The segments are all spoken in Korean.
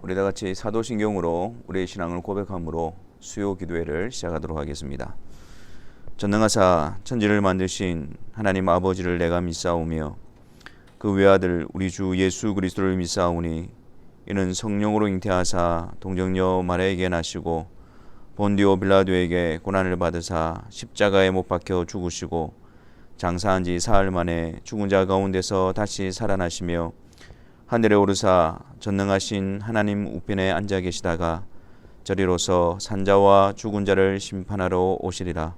우리 다 같이 사도신경으로 우리의 신앙을 고백함으로 수요 기도회를 시작하도록 하겠습니다. 전능하사 천지를 만드신 하나님 아버지를 내가 믿사오며 그 외아들 우리 주 예수 그리스도를 믿사오니 이는 성령으로 잉태하사 동정녀 마리아에게 나시고 본디오 빌라도에게 고난을 받으사 십자가에 못 박혀 죽으시고 장사한 지 사흘 만에 죽은 자 가운데서 다시 살아나시며 하늘에 오르사 전능하신 하나님 우편에 앉아 계시다가 저리로서 산자와 죽은 자를 심판하러 오시리라.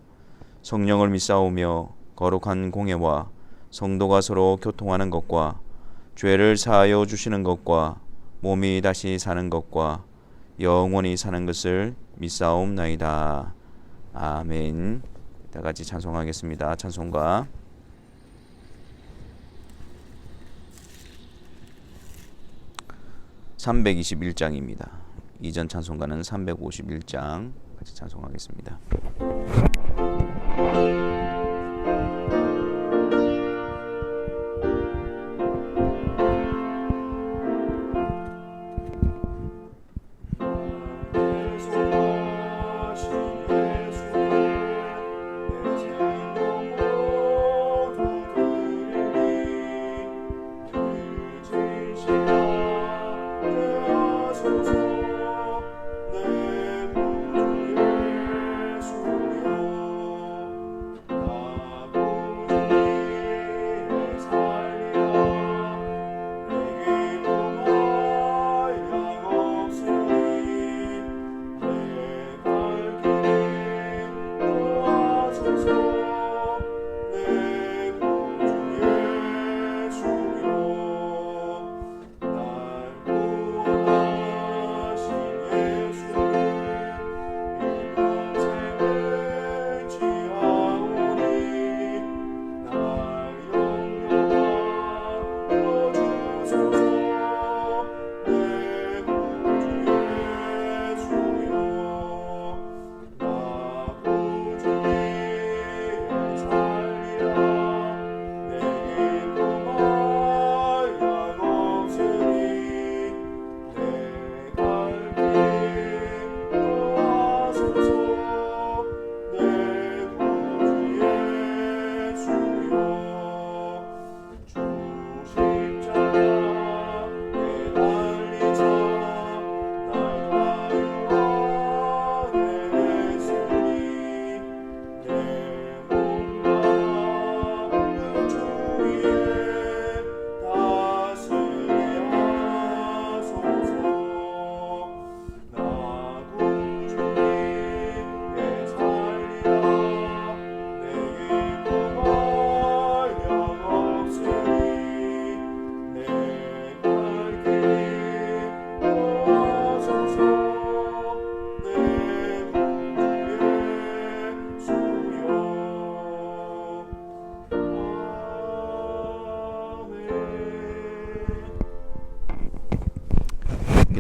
성령을 믿사오며 거룩한 공예와 성도가 서로 교통하는 것과 죄를 사하여 주시는 것과 몸이 다시 사는 것과 영원히 사는 것을 믿사옵나이다. 아멘. 다 같이 찬송하겠습니다. 찬송가 321장입니다. 이전 찬송가는 351장 같이 찬송하겠습니다.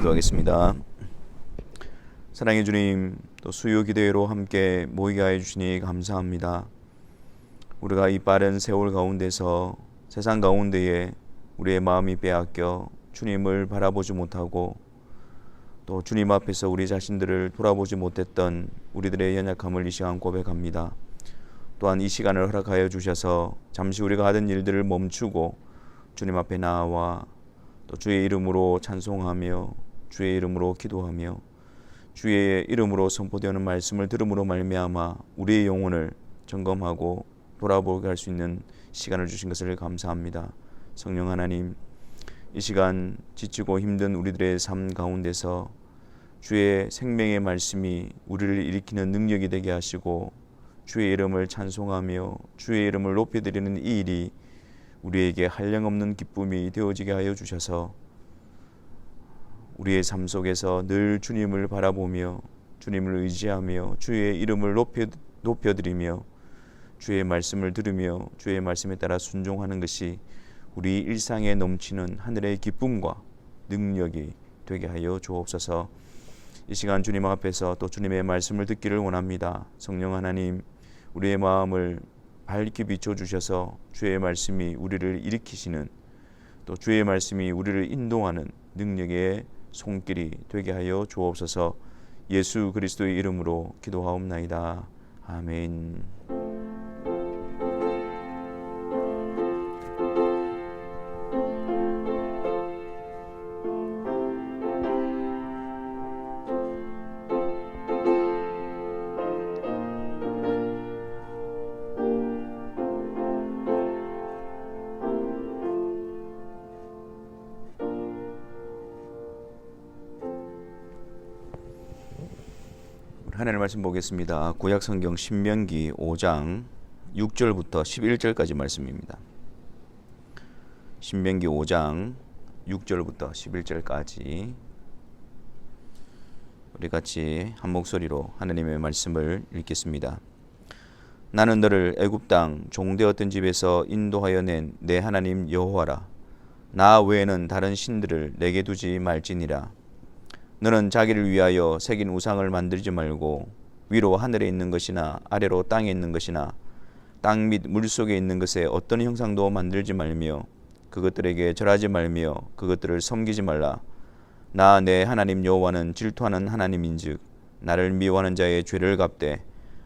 기도하겠습니다. 사랑해 주님, 또 수요 기도회로 함께 모이게 하여 주시니 감사합니다. 우리가 이 빠른 세월 가운데서 세상 가운데에 우리의 마음이 빼앗겨 주님을 바라보지 못하고 또 주님 앞에서 우리 자신들을 돌아보지 못했던 우리들의 연약함을 이 시간 고백합니다. 또한 이 시간을 허락하여 주셔서 잠시 우리가 하던 일들을 멈추고 주님 앞에 나와 또 주의 이름으로 찬송하며 주의 이름으로 기도하며 주의 이름으로 선포되는 말씀을 들음으로 말미암아 우리의 영혼을 점검하고 돌아보게 할 수 있는 시간을 주신 것을 감사합니다. 성령 하나님, 이 시간 지치고 힘든 우리들의 삶 가운데서 주의 생명의 말씀이 우리를 일으키는 능력이 되게 하시고 주의 이름을 찬송하며 주의 이름을 높여드리는 이 일이 우리에게 한량없는 기쁨이 되어지게 하여 주셔서 우리의 삶 속에서 늘 주님을 바라보며 주님을 의지하며 주의 이름을 높여드리며 주의 말씀을 들으며 주의 말씀에 따라 순종하는 것이 우리 일상에 넘치는 하늘의 기쁨과 능력이 되게 하여 주옵소서. 이 시간 주님 앞에서 또 주님의 말씀을 듣기를 원합니다. 성령 하나님, 우리의 마음을 밝게 비춰주셔서 주의 말씀이 우리를 일으키시는, 또 주의 말씀이 우리를 인도하는 능력의 손길이 되게 하여 주옵소서. 예수 그리스도의 이름으로 기도하옵나이다. 아멘. 하나님의 말씀 보겠습니다. 구약 성경 신명기 5장 6절부터 11절까지 말씀입니다. 신명기 5장 6절부터 11절까지 우리 같이 한 목소리로 하나님의 말씀을 읽겠습니다. 나는 너를 애굽 땅 종되었던 집에서 인도하여 낸 내 하나님 여호와라. 나 외에는 다른 신들을 내게 두지 말지니라. 너는 자기를 위하여 새긴 우상을 만들지 말고 위로 하늘에 있는 것이나 아래로 땅에 있는 것이나 땅 및 물속에 있는 것에 어떤 형상도 만들지 말며 그것들에게 절하지 말며 그것들을 섬기지 말라. 나 내 하나님 여호와는 질투하는 하나님인즉 나를 미워하는 자의 죄를 갚되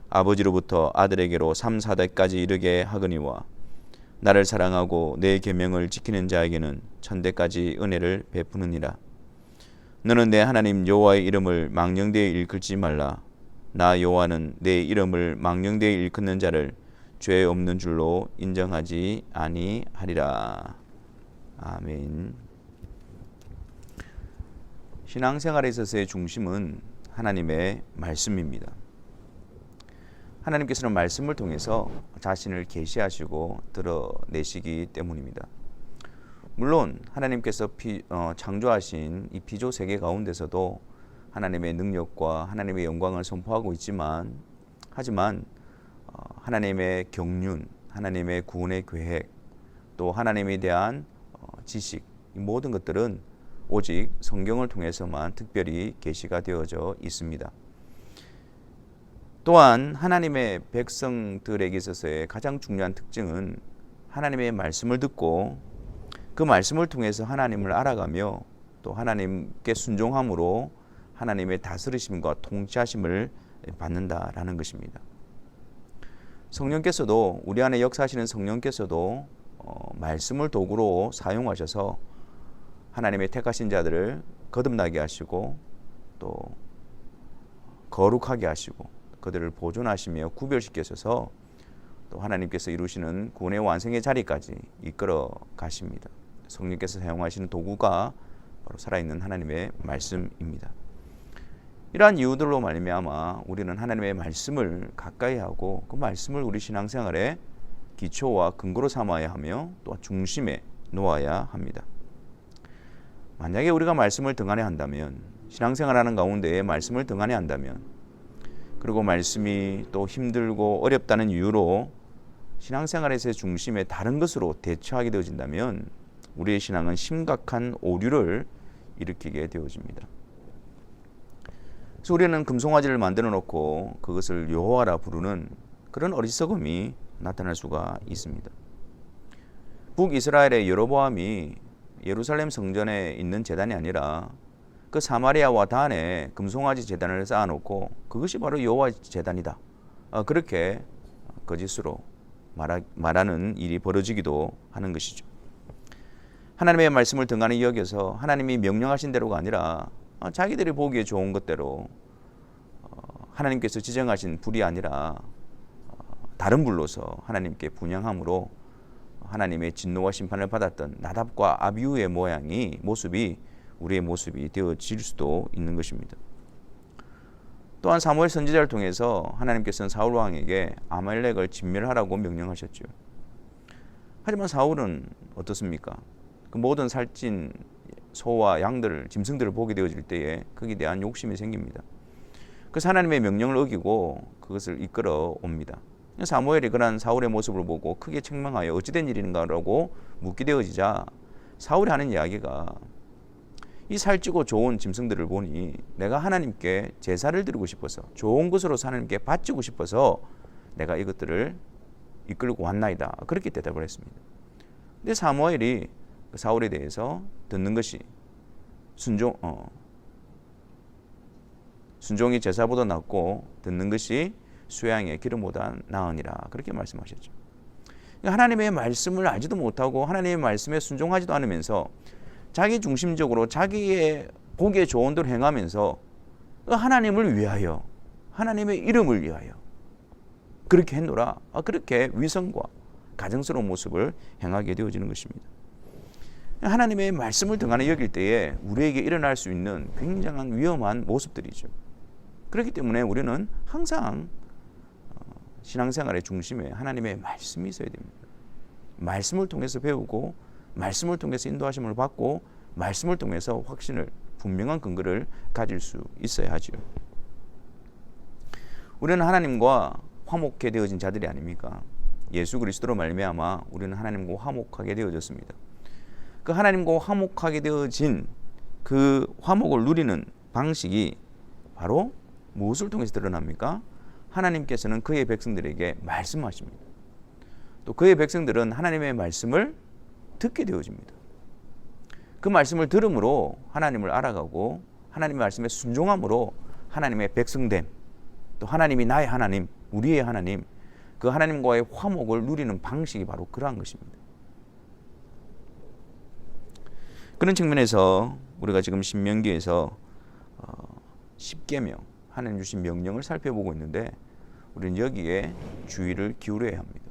아버지로부터 아들에게로 3, 4대까지 이르게 하거니와 나를 사랑하고 내 계명을 지키는 자에게는 천대까지 은혜를 베푸느니라. 너는 내 하나님 여호와의 이름을 망령되이 일컫지 말라. 나 여호와는 내 이름을 망령되이 일컫는 자를 죄 없는 줄로 인정하지 아니하리라. 아멘. 신앙생활에 있어서의 중심은 하나님의 말씀입니다. 하나님께서는 말씀을 통해서 자신을 계시하시고 드러내시기 때문입니다. 물론 하나님께서 창조하신 이 피조 세계 가운데서도 하나님의 능력과 하나님의 영광을 선포하고 있지만 하지만 하나님의 경륜, 하나님의 구원의 계획, 또 하나님에 대한 지식, 이 모든 것들은 오직 성경을 통해서만 특별히 계시가 되어져 있습니다. 또한 하나님의 백성들에게 있어서의 가장 중요한 특징은 하나님의 말씀을 듣고 그 말씀을 통해서 하나님을 알아가며 또 하나님께 순종함으로 하나님의 다스리심과 통치하심을 받는다라는 것입니다. 성령께서도 우리 안에 역사하시는 성령께서도 말씀을 도구로 사용하셔서 하나님의 택하신 자들을 거듭나게 하시고 또 거룩하게 하시고 그들을 보존하시며 구별시켜서 또 하나님께서 이루시는 구원의 완성의 자리까지 이끌어 가십니다. 성령께서 사용하시는 도구가 바로 살아있는 하나님의 말씀입니다. 이러한 이유들로 말미암아 우리는 하나님의 말씀을 가까이 하고 그 말씀을 우리 신앙생활의 기초와 근거로 삼아야 하며 또 중심에 놓아야 합니다. 만약에 우리가 말씀을 등한히 한다면, 신앙생활하는 가운데 말씀을 등한히 한다면, 그리고 말씀이 또 힘들고 어렵다는 이유로 신앙생활에서의 중심에 다른 것으로 대처하게 되어진다면 우리의 신앙은 심각한 오류를 일으키게 되어집니다. 그래서 우리는 금송아지를 만들어 놓고 그것을 여호와라 부르는 그런 어리석음이 나타날 수가 있습니다. 북이스라엘의 여로보암이 예루살렘 성전에 있는 제단이 아니라 그 사마리아와 단에 금송아지 제단을 쌓아놓고 그것이 바로 여호와의 제단이다. 그렇게 거짓으로 말하는 일이 벌어지기도 하는 것이죠. 하나님의 말씀을 등한히 여겨서 하나님이 명령하신 대로가 아니라 자기들이 보기에 좋은 것대로 하나님께서 지정하신 불이 아니라 다른 불로서 하나님께 분향함으로 하나님의 진노와 심판을 받았던 나답과 아비후의 모습이 우리의 모습이 되어질 수도 있는 것입니다. 또한 사무엘 선지자를 통해서 하나님께서는 사울 왕에게 아말렉을 진멸하라고 명령하셨죠. 하지만 사울은 어떻습니까? 그 모든 살찐 소와 양들을, 짐승들을 보게 되어질 때에 거기에 대한 욕심이 생깁니다. 그래서 하나님의 명령을 어기고 그것을 이끌어 옵니다. 사무엘이 그런 사울의 모습을 보고 크게 책망하여 어찌된 일인가라고 묻게 되어지자 사울이 하는 이야기가 이 살찌고 좋은 짐승들을 보니 내가 하나님께 제사를 드리고 싶어서 좋은 것으로 하나님께 바치고 싶어서 내가 이것들을 이끌고 왔나이다. 그렇게 대답을 했습니다. 근데 사무엘이 사울에 대해서 듣는 것이 순종이 제사보다 낫고 듣는 것이 수양의 기름보다 나으니라. 그렇게 말씀하셨죠. 하나님의 말씀을 알지도 못하고 하나님의 말씀에 순종하지도 않으면서 자기 중심적으로 자기의 보기에 좋은 대로 행하면서 하나님을 위하여, 하나님의 이름을 위하여 그렇게 했노라. 그렇게 위선과 가증스러운 모습을 행하게 되어지는 것입니다. 하나님의 말씀을 등한히 여길 때에 우리에게 일어날 수 있는 굉장한 위험한 모습들이죠. 그렇기 때문에 우리는 항상 신앙생활의 중심에 하나님의 말씀이 있어야 됩니다. 말씀을 통해서 배우고 말씀을 통해서 인도하심을 받고 말씀을 통해서 확신을, 분명한 근거를 가질 수 있어야 하죠. 우리는 하나님과 화목해 되어진 자들이 아닙니까? 예수 그리스도로 말미암아 우리는 하나님과 화목하게 되어졌습니다. 그 하나님과 화목하게 되어진 그 화목을 누리는 방식이 바로 무엇을 통해서 드러납니까? 하나님께서는 그의 백성들에게 말씀하십니다. 또 그의 백성들은 하나님의 말씀을 듣게 되어집니다. 그 말씀을 들음으로 하나님을 알아가고 하나님의 말씀에 순종함으로 하나님의 백성됨, 또 하나님이 나의 하나님, 우리의 하나님, 그 하나님과의 화목을 누리는 방식이 바로 그러한 것입니다. 그런 측면에서 우리가 지금 신명기에서 10계명, 하나님 주신 명령을 살펴보고 있는데 우리는 여기에 주의를 기울여야 합니다.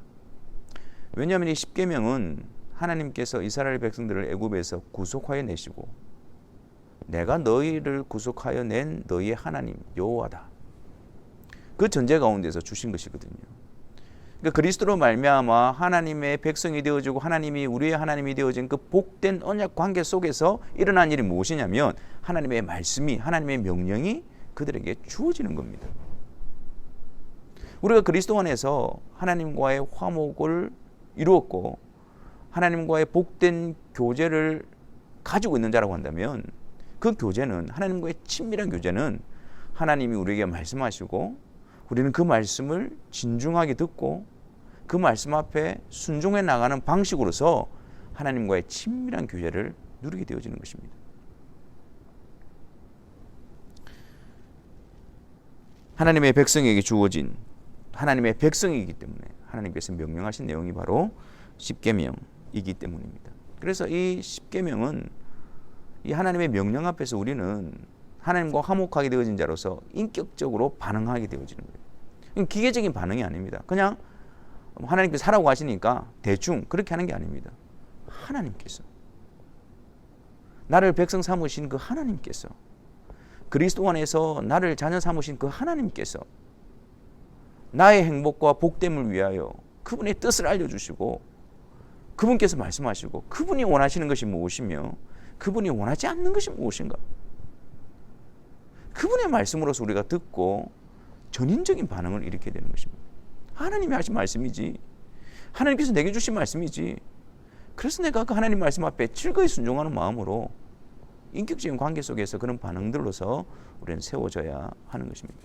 왜냐하면 이 10계명은 하나님께서 이스라엘 백성들을 애굽에서 구속하여 내시고 내가 너희를 구속하여 낸 너희의 하나님 여호와다. 그 전제 가운데서 주신 것이거든요. 그러니까 그리스도로 말미암아 하나님의 백성이 되어지고 하나님이 우리의 하나님이 되어진 그 복된 언약 관계 속에서 일어난 일이 무엇이냐면 하나님의 말씀이, 하나님의 명령이 그들에게 주어지는 겁니다. 우리가 그리스도 안에서 하나님과의 화목을 이루었고 하나님과의 복된 교제를 가지고 있는 자라고 한다면 그 교제는, 하나님과의 친밀한 교제는 하나님이 우리에게 말씀하시고 우리는 그 말씀을 진중하게 듣고 그 말씀 앞에 순종해 나가는 방식으로서 하나님과의 친밀한 교제를 누리게 되어지는 것입니다. 하나님의 백성에게 주어진 하나님의 백성이기 때문에 하나님께서 명령하신 내용이 바로 10계명이기 때문입니다. 그래서 이 10계명은 이 하나님의 명령 앞에서 우리는 하나님과 화목하게 되어진 자로서 인격적으로 반응하게 되어지는 거예요. 기계적인 반응이 아닙니다. 그냥 하나님께서 하라고 하시니까 대충 그렇게 하는 게 아닙니다. 하나님께서, 나를 백성 삼으신 그 하나님께서, 그리스도 안에서 나를 자녀 삼으신 그 하나님께서 나의 행복과 복됨을 위하여 그분의 뜻을 알려주시고 그분께서 말씀하시고 그분이 원하시는 것이 무엇이며 그분이 원하지 않는 것이 무엇인가, 그분의 말씀으로서 우리가 듣고 전인적인 반응을 일으키게 되는 것입니다. 하나님이 하신 말씀이지, 하나님께서 내게 주신 말씀이지, 그래서 내가 그 하나님 말씀 앞에 즐거이 순종하는 마음으로 인격적인 관계 속에서 그런 반응들로서 우리는 세워져야 하는 것입니다.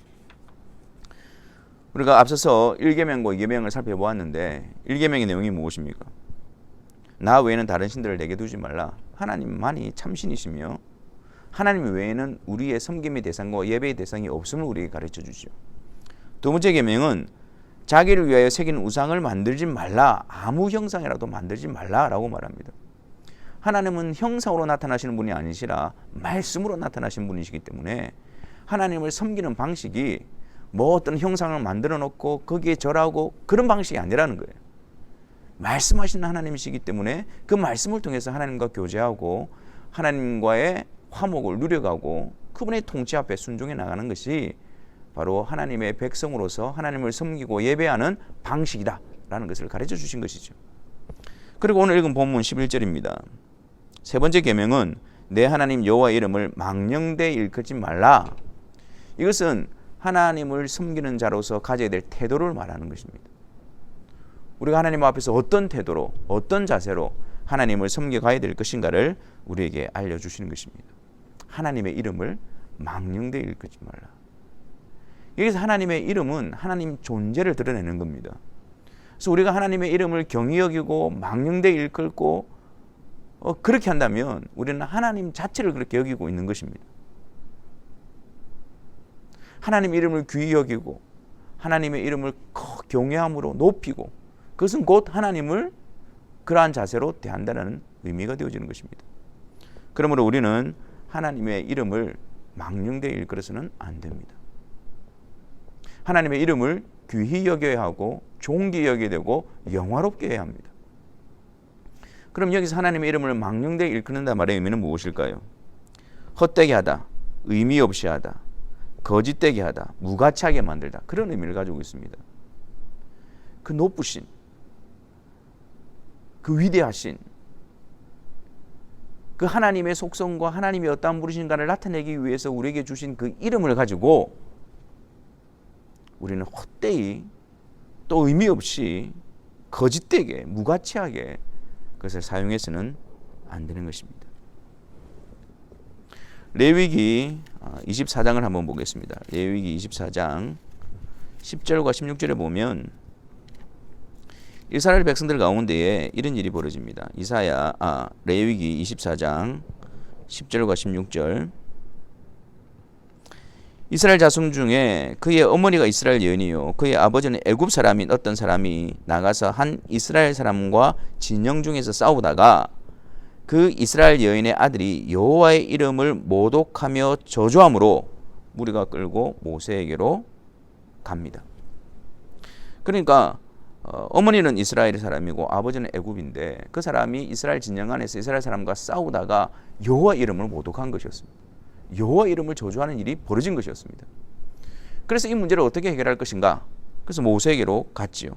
우리가 앞서서 1계명과 2계명을 살펴보았는데 1계명의 내용이 무엇입니까? 나 외에는 다른 신들을 내게 두지 말라. 하나님만이 참신이시며 하나님 외에는 우리의 섬김의 대상과 예배의 대상이 없음을 우리에게 가르쳐 주죠. 두 번째 계명은 자기를 위하여 새긴 우상을 만들지 말라. 아무 형상이라도 만들지 말라라고 말합니다. 하나님은 형상으로 나타나시는 분이 아니시라 말씀으로 나타나시는 분이시기 때문에 하나님을 섬기는 방식이 뭐 어떤 형상을 만들어 놓고 거기에 절하고 그런 방식이 아니라는 거예요. 말씀하시는 하나님이시기 때문에 그 말씀을 통해서 하나님과 교제하고 하나님과의 화목을 누려가고 그분의 통치 앞에 순종해 나가는 것이 바로 하나님의 백성으로서 하나님을 섬기고 예배하는 방식이다라는 것을 가르쳐 주신 것이죠. 그리고 오늘 읽은 본문 11절입니다. 세 번째 계명은 내 하나님 여호와의 이름을 망령되이 일컫지 말라. 이것은 하나님을 섬기는 자로서 가져야 될 태도를 말하는 것입니다. 우리가 하나님 앞에서 어떤 태도로, 어떤 자세로 하나님을 섬겨가야 될 것인가를 우리에게 알려주시는 것입니다. 하나님의 이름을 망령되이 일컫지 말라. 여기서 하나님의 이름은 하나님 존재를 드러내는 겁니다. 그래서 우리가 하나님의 이름을 경히 여기고 망령되이 일컬고 그렇게 한다면 우리는 하나님 자체를 그렇게 여기고 있는 것입니다. 하나님의 이름을 귀히 여기고 하나님의 이름을 경외함으로 높이고 그것은 곧 하나님을 그러한 자세로 대한다는 의미가 되어지는 것입니다. 그러므로 우리는 하나님의 이름을 망령되이 일컬어서는 안 됩니다. 하나님의 이름을 귀히 여겨야 하고 존귀히 여겨야 되고 영화롭게 해야 합니다. 그럼 여기서 하나님의 이름을 망령되이 일컫는다 말의 의미는 무엇일까요? 헛되게 하다, 의미 없이 하다, 거짓되게 하다, 무가치하게 만들다, 그런 의미를 가지고 있습니다. 그 높으신, 그 위대하신 그 하나님의 속성과 하나님이 어떠한 분이신가를 나타내기 위해서 우리에게 주신 그 이름을 가지고 우리는 헛되이 또 의미 없이 거짓되게 무가치하게 그것을 사용해서는 안 되는 것입니다. 레위기 24장을 한번 보겠습니다. 레위기 24장 10절과 16절에 보면 이스라엘 백성들 가운데에 이런 일이 벌어집니다. 레위기 24장 10절과 16절. 이스라엘 자손 중에 그의 어머니가 이스라엘 여인이요 그의 아버지는 애굽 사람인 어떤 사람이 나가서 한 이스라엘 사람과 진영 중에서 싸우다가 그 이스라엘 여인의 아들이 여호와의 이름을 모독하며 저주함으로 무리가 끌고 모세에게로 갑니다. 그러니까 어머니는 이스라엘 사람이고 아버지는 애굽인데 그 사람이 이스라엘 진영 안에서 이스라엘 사람과 싸우다가 여호와 이름을 모독한 것이었습니다. 여호와 이름을 저주하는 일이 벌어진 것이었습니다. 그래서 이 문제를 어떻게 해결할 것인가? 그래서 모세에게로 갔지요.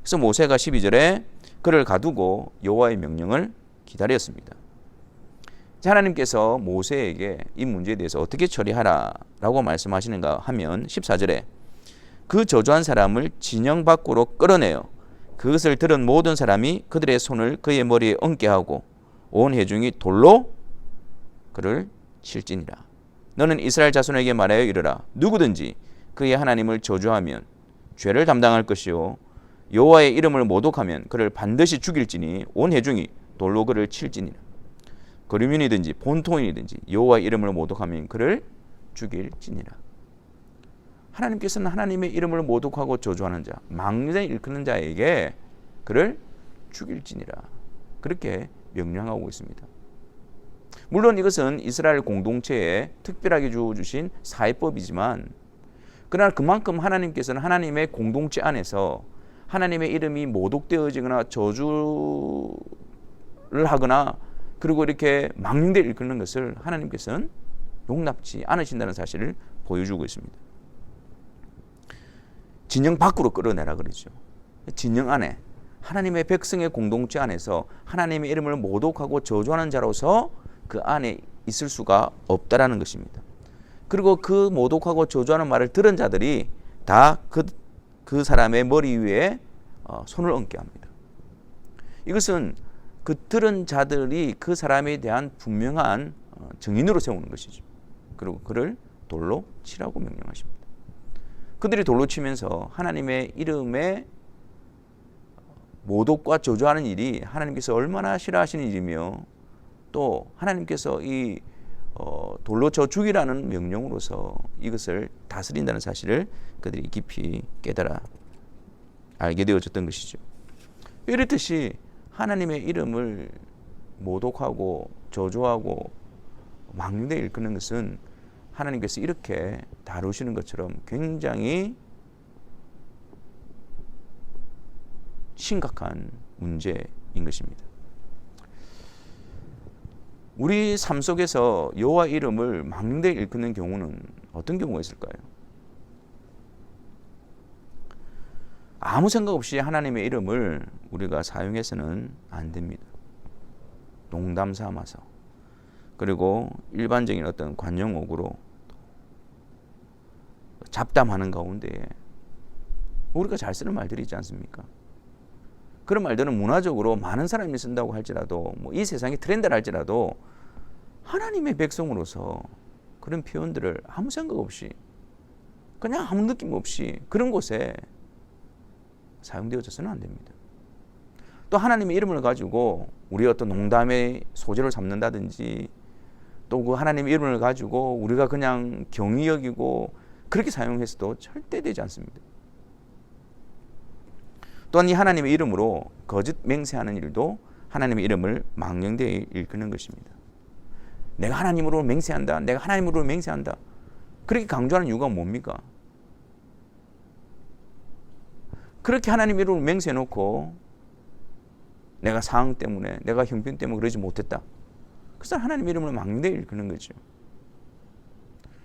그래서 모세가 12절에 그를 가두고 여호와의 명령을 기다렸습니다. 하나님께서 모세에게 이 문제에 대해서 어떻게 처리하라라고 말씀하시는가 하면 14절에 그 저주한 사람을 진영 밖으로 끌어내어 그것을 들은 모든 사람이 그들의 손을 그의 머리에 얹게 하고 온 회중이 돌로 그를 칠지니라. 너는 이스라엘 자손에게 말하여 이르라. 누구든지 그의 하나님을 저주하면 죄를 담당할 것이요 여호와의 이름을 모독하면 그를 반드시 죽일지니 온 회중이 돌로 그를 칠지니라. 거류민이든지 본토인이든지 여호와의 이름을 모독하면 그를 죽일지니라. 하나님께서는 하나님의 이름을 모독하고 저주하는 자, 망령되이 일컫는 자에게 그를 죽일지니라. 그렇게 명령하고 있습니다. 물론 이것은 이스라엘 공동체에 특별하게 주신 사회법이지만 그러나 그만큼 하나님께서는 하나님의 공동체 안에서 하나님의 이름이 모독되어지거나 저주를 하거나 그리고 이렇게 망령되이 일컫는 것을 하나님께서는 용납지 않으신다는 사실을 보여주고 있습니다. 진영 밖으로 끌어내라 그러죠. 진영 안에 하나님의 백성의 공동체 안에서 하나님의 이름을 모독하고 저주하는 자로서 그 안에 있을 수가 없다라는 것입니다. 그리고 그 모독하고 저주하는 말을 들은 자들이 다 그 사람의 머리 위에 손을 얹게 합니다. 이것은 그 들은 자들이 그 사람에 대한 분명한 증인으로 세우는 것이죠. 그리고 그를 돌로 치라고 명령하십니다. 그들이 돌로 치면서 하나님의 이름에 모독과 저주하는 일이 하나님께서 얼마나 싫어하시는 일이며 또 하나님께서 이 돌로 쳐 죽이라는 명령으로서 이것을 다스린다는 사실을 그들이 깊이 깨달아 알게 되어졌던 것이죠. 이렇듯이 하나님의 이름을 모독하고 저주하고 망령되이 일컫는 것은 하나님께서 이렇게 다루시는 것처럼 굉장히 심각한 문제인 것입니다. 우리 삶 속에서 여호와 이름을 망령되이 일컫는 경우는 어떤 경우가 있을까요? 아무 생각 없이 하나님의 이름을 우리가 사용해서는 안 됩니다. 농담 삼아서 그리고 일반적인 어떤 관용어구로 잡담하는 가운데 우리가 잘 쓰는 말들이 있지 않습니까? 그런 말들은 문화적으로 많은 사람이 쓴다고 할지라도 이 세상의 트렌드를 할지라도 하나님의 백성으로서 그런 표현들을 아무 생각 없이 그냥 아무 느낌 없이 그런 곳에 사용되어져서는 안 됩니다. 또 하나님의 이름을 가지고 우리 어떤 농담의 소재를 삼는다든지 또 그 하나님의 이름을 가지고 우리가 그냥 경히 여기고 그렇게 사용해서도 절대 되지 않습니다. 또한 이 하나님의 이름으로 거짓 맹세하는 일도 하나님의 이름을 망령되이 일컫는 것입니다. 내가 하나님으로 맹세한다. 내가 하나님으로 맹세한다. 그렇게 강조하는 이유가 뭡니까? 그렇게 하나님 이름으로 맹세해놓고 내가 상황 때문에, 내가 형편 때문에 그러지 못했다. 그래서 하나님 이름으로 망령되이 일컫는 거죠.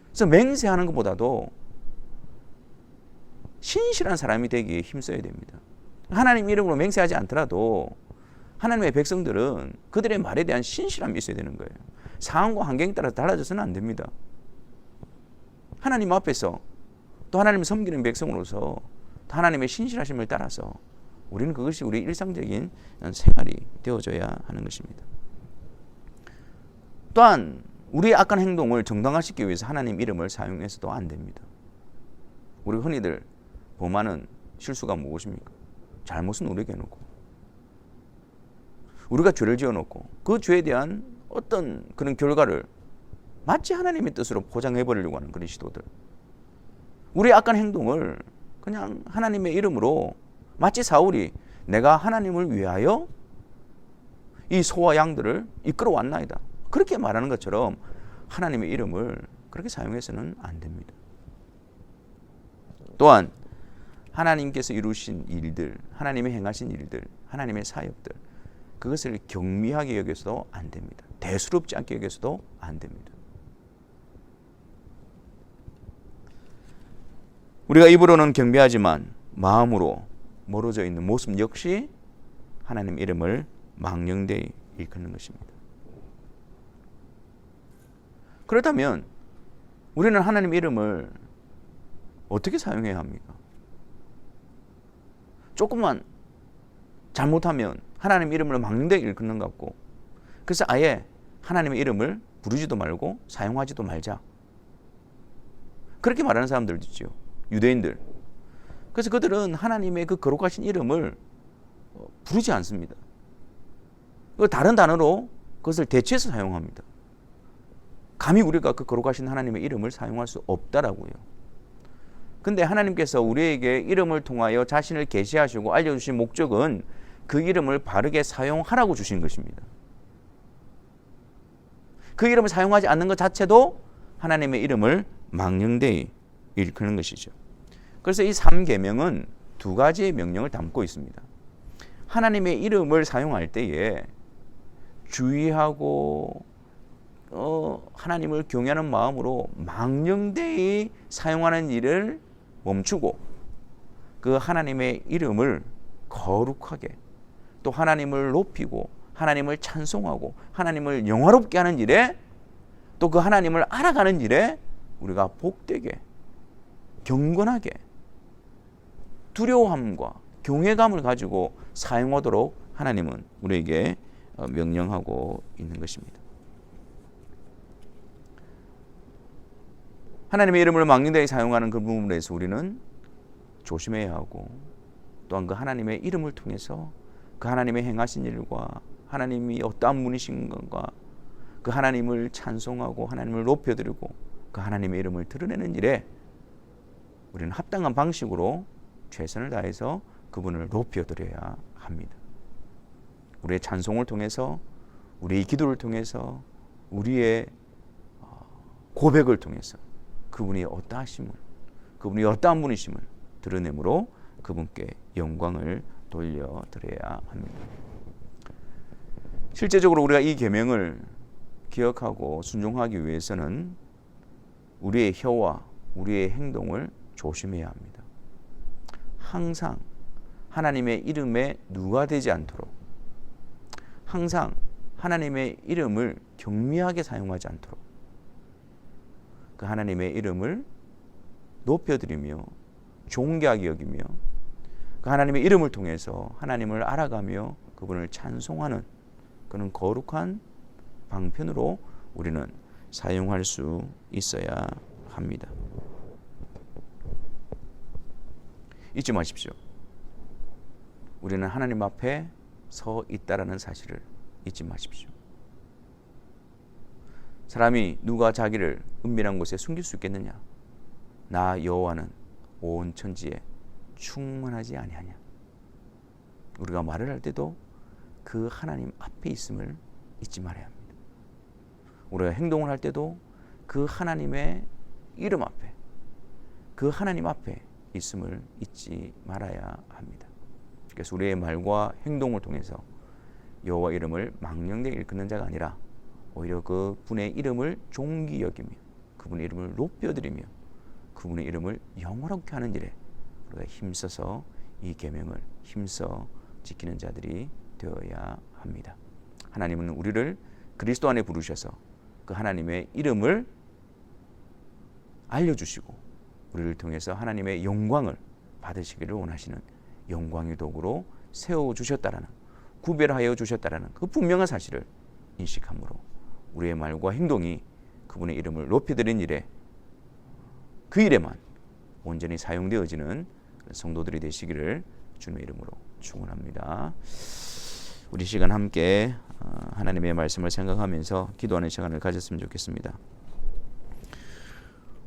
그래서 맹세하는 것보다도 신실한 사람이 되기에 힘써야 됩니다. 하나님 이름으로 맹세하지 않더라도 하나님의 백성들은 그들의 말에 대한 신실함이 있어야 되는 거예요. 상황과 환경에 따라 달라져서는 안 됩니다. 하나님 앞에서 또 하나님을 섬기는 백성으로서 하나님의 신실하심을 따라서 우리는 그것이 우리 일상적인 생활이 되어져야 하는 것입니다. 또한 우리의 악한 행동을 정당화시키기 위해서 하나님 이름을 사용해서도 안 됩니다. 우리 흔히들 범하는 실수가 무엇입니까? 잘못은 우리에게 해놓고 우리가 죄를 지어놓고 그 죄에 대한 어떤 그런 결과를 마치 하나님의 뜻으로 포장해버리려고 하는 그런 시도들. 우리의 악한 행동을 그냥 하나님의 이름으로 마치 사울이 내가 하나님을 위하여 이 소와 양들을 이끌어 왔나이다. 그렇게 말하는 것처럼 하나님의 이름을 그렇게 사용해서는 안 됩니다. 또한 하나님께서 이루신 일들, 하나님의 행하신 일들, 하나님의 사역들, 그것을 경미하게 여겨서도 안 됩니다. 대수롭지 않게 여겨서도 안 됩니다. 우리가 입으로는 경배하지만 마음으로 멀어져 있는 모습 역시 하나님 이름을 망령되이 일컫는 것입니다. 그렇다면 우리는 하나님 이름을 어떻게 사용해야 합니까? 조금만 잘못하면 하나님 이름을 망령되이 일컫는 것 같고, 그래서 아예 하나님의 이름을 부르지도 말고 사용하지도 말자. 그렇게 말하는 사람들도 있죠. 유대인들. 그래서 그들은 하나님의 그 거룩하신 이름을 부르지 않습니다. 다른 단어로 그것을 대체해서 사용합니다. 감히 우리가 그 거룩하신 하나님의 이름을 사용할 수 없다라고요. 근데 하나님께서 우리에게 이름을 통하여 자신을 계시하시고 알려주신 목적은 그 이름을 바르게 사용하라고 주신 것입니다. 그 이름을 사용하지 않는 것 자체도 하나님의 이름을 망령되이 일컫는 것이죠. 그래서 이 3계명은 두 가지의 명령을 담고 있습니다. 하나님의 이름을 사용할 때에 주의하고 하나님을 경외하는 마음으로 망령되이 사용하는 일을 멈추고 그 하나님의 이름을 거룩하게 또 하나님을 높이고 하나님을 찬송하고 하나님을 영화롭게 하는 일에 또 그 하나님을 알아가는 일에 우리가 복되게 경건하게 두려움과 경외감을 가지고 사용하도록 하나님은 우리에게 명령하고 있는 것입니다. 하나님의 이름을 망령되이 사용하는 그 부분에 대해서 우리는 조심해야 하고 또한 그 하나님의 이름을 통해서 그 하나님의 행하신 일과 하나님이 어떠한 분이신 것과 그 하나님을 찬송하고 하나님을 높여드리고 그 하나님의 이름을 드러내는 일에 우리는 합당한 방식으로 최선을 다해서 그분을 높여드려야 합니다. 우리의 찬송을 통해서 우리의 기도를 통해서 우리의 고백을 통해서 그분이 어떠하심을 그분이 어떠한 분이심을 드러내므로 그분께 영광을 돌려드려야 합니다. 실제적으로 우리가 이 계명을 기억하고 순종하기 위해서는 우리의 혀와 우리의 행동을 조심해야 합니다. 항상 하나님의 이름에 누가 되지 않도록 항상 하나님의 이름을 경미하게 사용하지 않도록 그 하나님의 이름을 높여드리며 존귀하게 여기며 그 하나님의 이름을 통해서 하나님을 알아가며 그분을 찬송하는 그런 거룩한 방편으로 우리는 사용할 수 있어야 합니다. 잊지 마십시오. 우리는 하나님 앞에 서 있다라는 사실을 잊지 마십시오. 사람이 누가 자기를 은밀한 곳에 숨길 수 있겠느냐? 나 여호와는 온 천지에 충만하지 아니하냐. 우리가 말을 할 때도 그 하나님 앞에 있음을 잊지 말아야 합니다. 우리가 행동을 할 때도 그 하나님의 이름 앞에, 그 하나님 앞에 있음을 잊지 말아야 합니다. 그래서 우리의 말과 행동을 통해서 여호와 이름을 망령되게 일컫는 자가 아니라 오히려 그 분의 이름을 존귀 여기며 그분의 이름을 높여드리며 그분의 이름을 영원하게 하는 일에 우리가 힘써서 이 계명을 힘써 지키는 자들이 되어야 합니다. 하나님은 우리를 그리스도 안에 부르셔서 그 하나님의 이름을 알려주시고 우리를 통해서 하나님의 영광을 받으시기를 원하시는 영광의 도구로 세워주셨다라는, 구별하여 주셨다라는 그 분명한 사실을 인식함으로 우리의 말과 행동이 그분의 이름을 높여드린 일에 그 일에만 온전히 사용되어지는 성도들이 되시기를 주님의 이름으로 축원합니다. 우리 시간 함께 하나님의 말씀을 생각하면서 기도하는 시간을 가졌으면 좋겠습니다.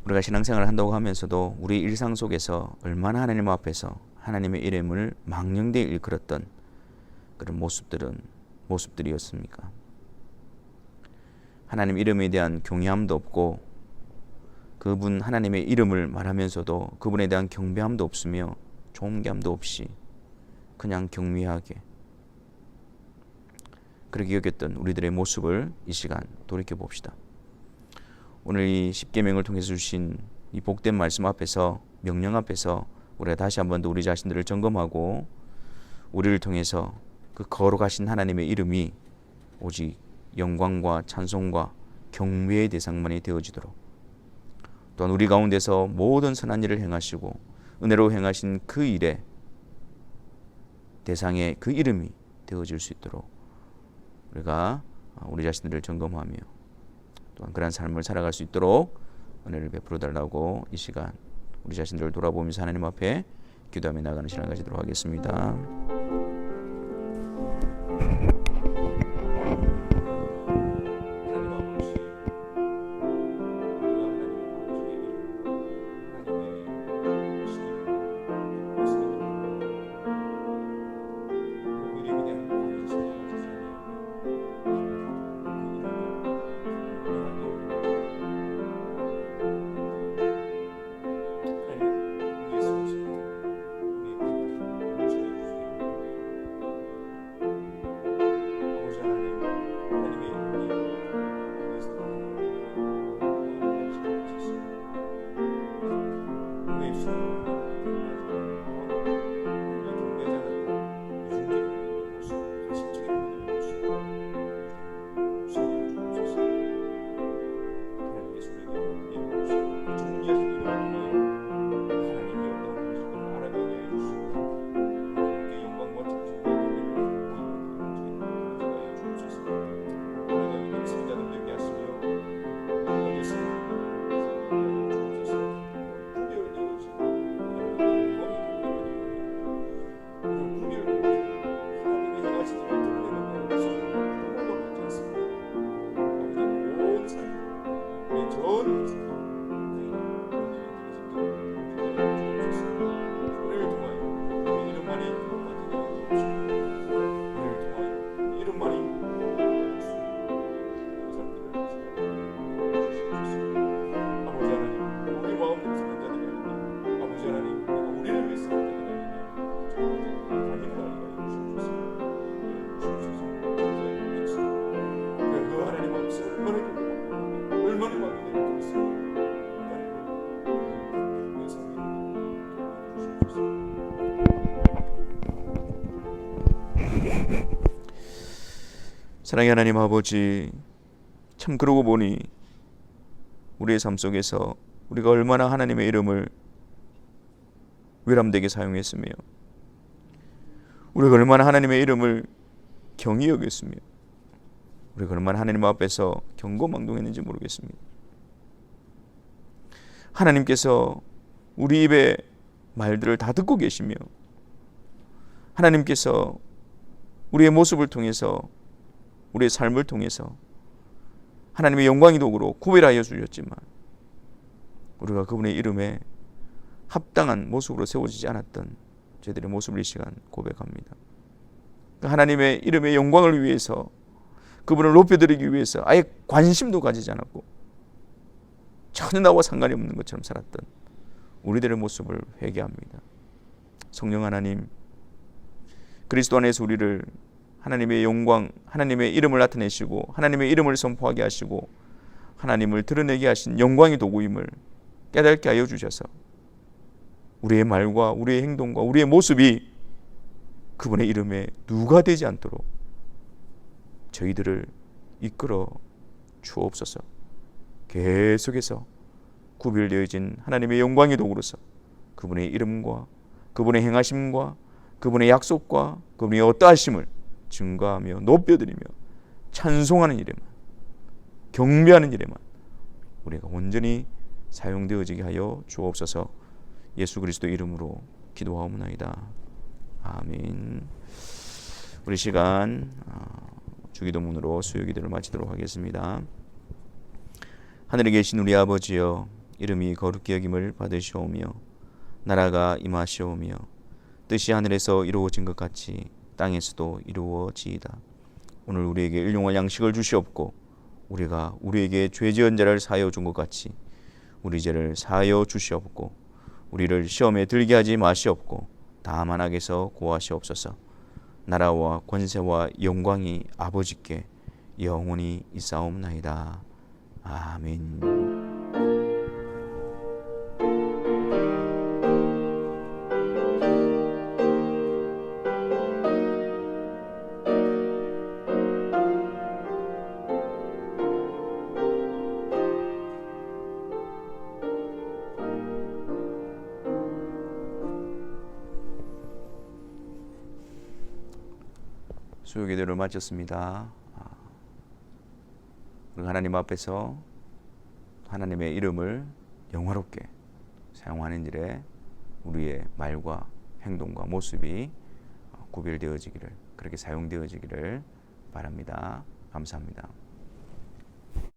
우리가 신앙생활을 한다고 하면서도 우리 일상 속에서 얼마나 하나님 앞에서 하나님의 이름을 망령되이 일컬었던 그런 모습들이었습니까? 하나님 이름에 대한 경외함도 없고 그분 하나님의 이름을 말하면서도 그분에 대한 경배함도 없으며 존경함도 없이 그냥 경미하게 그렇게 여겼던 우리들의 모습을 이 시간 돌이켜봅시다. 오늘 이 십계명을 통해서 주신 이 복된 말씀 앞에서, 명령 앞에서 우리가 다시 한번 더 우리 자신들을 점검하고 우리를 통해서 그 거룩하신 하나님의 이름이 오직 영광과 찬송과 경배의 대상만이 되어지도록, 또한 우리 가운데서 모든 선한 일을 행하시고 은혜로 행하신 그 일에 대상의 그 이름이 되어질 수 있도록 우리가 우리 자신들을 점검하며 또한 그런 삶을 살아갈 수 있도록 은혜를 베풀어 달라고 이 시간 우리 자신들을 돌아보면서 하나님 앞에 기도하며 나가는 시간을 가지도록 하겠습니다. 사랑의 하나님 아버지, 참 그러고 보니 우리의 삶 속에서 우리가 얼마나 하나님의 이름을 외람되게 사용했으며 우리가 얼마나 하나님의 이름을 경히 여겼으며 우리가 얼마나 하나님 앞에서 경고망동했는지 모르겠습니다. 하나님께서 우리 입의 말들을 다 듣고 계시며 하나님께서 우리의 모습을 통해서 우리의 삶을 통해서 하나님의 영광의 도구로 구별하여 주셨지만 우리가 그분의 이름에 합당한 모습으로 세워지지 않았던 저희들의 모습을 이 시간 고백합니다. 하나님의 이름의 영광을 위해서, 그분을 높여드리기 위해서 아예 관심도 가지지 않았고 전혀 나와 상관이 없는 것처럼 살았던 우리들의 모습을 회개합니다. 성령 하나님, 그리스도 안에서 우리를 하나님의 영광, 하나님의 이름을 나타내시고 하나님의 이름을 선포하게 하시고 하나님을 드러내게 하신 영광의 도구임을 깨닫게 하여 주셔서 우리의 말과 우리의 행동과 우리의 모습이 그분의 이름에 누가 되지 않도록 저희들을 이끌어 주옵소서. 계속해서 구별되어진 하나님의 영광의 도구로서 그분의 이름과 그분의 행하심과 그분의 약속과 그분의 어떠하심을 증거하며 높여드리며 찬송하는 일에만, 경배하는 일에만 우리가 온전히 사용되어지게 하여 주옵소서. 예수 그리스도 이름으로 기도하옵나이다. 아멘. 우리 시간 주기도문으로 수요기도를 마치도록 하겠습니다. 하늘에 계신 우리 아버지여, 이름이 거룩히 여김을 받으시오며 나라가 임하시오며 뜻이 하늘에서 이루어진 것 같이 땅에서도 이루어지이다. 오늘 우리에게 일용할 양식을 주시옵고 우리가 우리에게 죄 지은 자를 사하여 준 것 같이 우리 죄를 사하여 주시옵고 우리를 시험에 들게 하지 마시옵고 다만 악에서 구하시옵소서. 나라와 권세와 영광이 아버지께 영원히 있사옵나이다. 아멘. 수요기도를 마쳤습니다. 하나님 앞에서 하나님의 이름을 영화롭게 사용하는 일에 우리의 말과 행동과 모습이 구별되어지기를, 그렇게 사용되어지기를 바랍니다. 감사합니다.